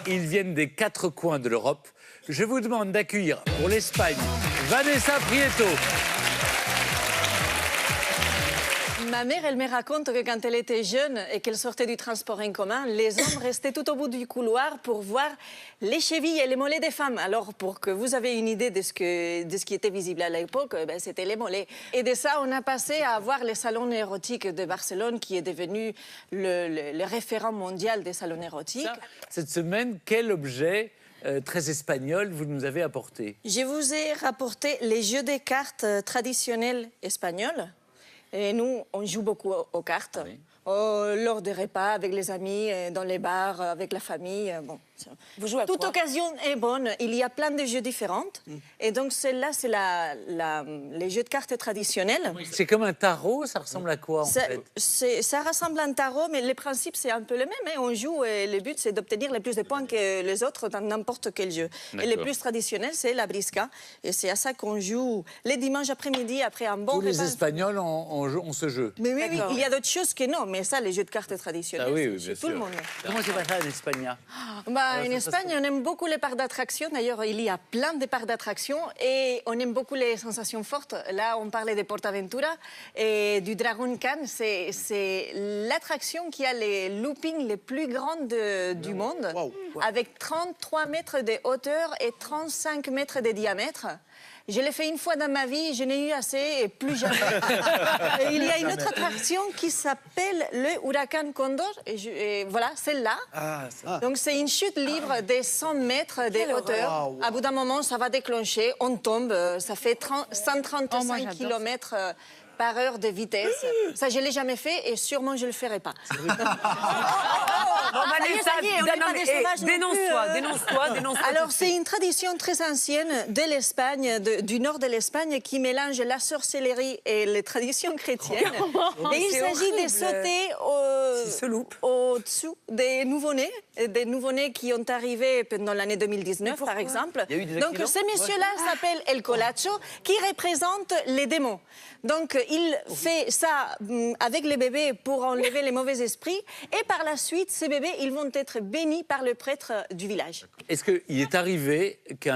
Ils viennent des 4 coins de l'Europe. Je vous demande d'accueillir pour l'Espagne Vanessa Prieto. Ma mère, elle me raconte que quand elle était jeune et qu'elle sortait du transport en commun, les hommes restaient tout au bout du couloir pour voir les chevilles et les mollets des femmes. Alors, pour que vous ayez une idée de ce qui était visible à l'époque, ben, c'était les mollets. Et de ça, on a passé à voir les salons érotiques de Barcelone, qui est devenu le référent mondial des salons érotiques. Cette semaine, quel objet très espagnol vous nous avez apporté? Je vous ai rapporté les jeux de cartes traditionnels espagnols. Et nous, on joue beaucoup aux cartes, oui. Lors des repas, avec les amis, dans les bars, avec la famille. Bon. Vous jouez à Toute quoi? occasion est bonne. Il y a plein de jeux différents. Et donc, celle-là, c'est les jeux de cartes traditionnels. C'est comme un tarot, ça ressemble à quoi en fait? Ça ressemble à un tarot, mais le principe, c'est un peu le même. Hein. On joue et le but, c'est d'obtenir le plus de points que les autres dans n'importe quel jeu. Et le plus traditionnel, c'est la brisca. Et c'est à ça qu'on joue les dimanches après-midi, après un bon Tous repas. les Espagnols ont ce jeu. Mais oui, oui, il y a d'autres choses que non. Mais ça, les jeux de cartes traditionnels, Ah oui, c'est oui, chez bien tout le sûr. monde. Comment c'est passé en Espagne? En Espagne, on aime beaucoup les parcs d'attractions. D'ailleurs, il y a plein de parcs d'attractions et on aime beaucoup les sensations fortes. Là, on parlait de PortAventura et du Dragon Khan. C'est l'attraction qui a les loopings les plus grandes du monde, avec 33 mètres de hauteur et 35 mètres de diamètre. Je l'ai fait une fois dans ma vie, je n'ai eu assez et plus jamais. Et il y a une autre attraction qui s'appelle le Huracan Condor. Et voilà, celle-là. Donc c'est une chute libre de 100 mètres de hauteur. À bout d'un moment, ça va déclencher, on tombe. Ça fait 135 km par heure de vitesse. Ça, je ne l'ai jamais fait et sûrement je ne le ferai pas. Dénonce-toi. Alors, c'est une tradition très ancienne de l'Espagne, du nord de l'Espagne, qui mélange la sorcellerie et les traditions chrétiennes. Et il s'agit de sauter au-dessous des nouveau-nés qui ont arrivé pendant l'année 2019, par exemple. Donc, ce monsieur-là s'appelle El Colacho, qui représente les démons. Donc, il fait ça avec les bébés pour enlever les mauvais esprits. Et par la suite, ces bébés, ils vont être bénis par le prêtre du village. Est-ce qu'il est arrivé que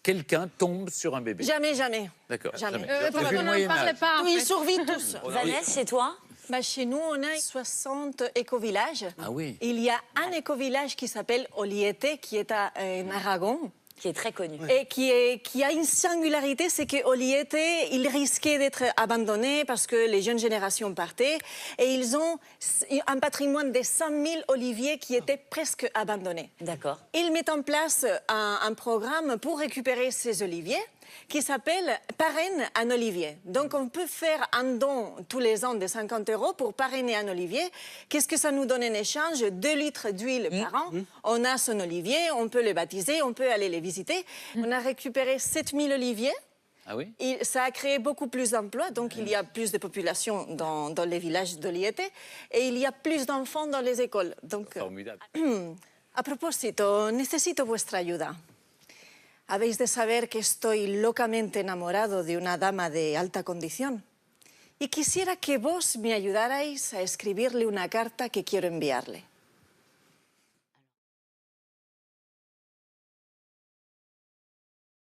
quelqu'un tombe sur un bébé? Jamais, jamais. D'accord. Jamais. Depuis le Moyen-Âge. Ils survivent tous. Vanessa, chez toi? Chez nous, on a 60 éco-villages. Ah oui. Il y a un éco-village qui s'appelle Oliete, qui est en Aragon. Qui est très connu. Et qui a une singularité, c'est que Oliete, il risquait d'être abandonné parce que les jeunes générations partaient. Et ils ont un patrimoine de 100 000 oliviers qui étaient presque abandonnés. D'accord. Ils mettent en place un programme pour récupérer ces oliviers qui s'appelle Parraine un olivier. Donc, on peut faire un don tous les ans de 50 € pour parrainer un olivier. Qu'est-ce que ça nous donne en échange? 2 litres d'huile par an. On a son olivier, on peut le baptiser, on peut aller les visiter. On a récupéré 7000 oliviers. Ah oui? Et ça a créé beaucoup plus d'emplois, donc il y a plus de population dans les villages d'Oliete et il y a plus d'enfants dans les écoles. Donc, Formidable. a propósito, necesito vuestra ayuda. Habéis de saber que estoy locamente enamorado de una dama de alta condición y quisiera que vos me ayudarais a escribirle una carta que quiero enviarle.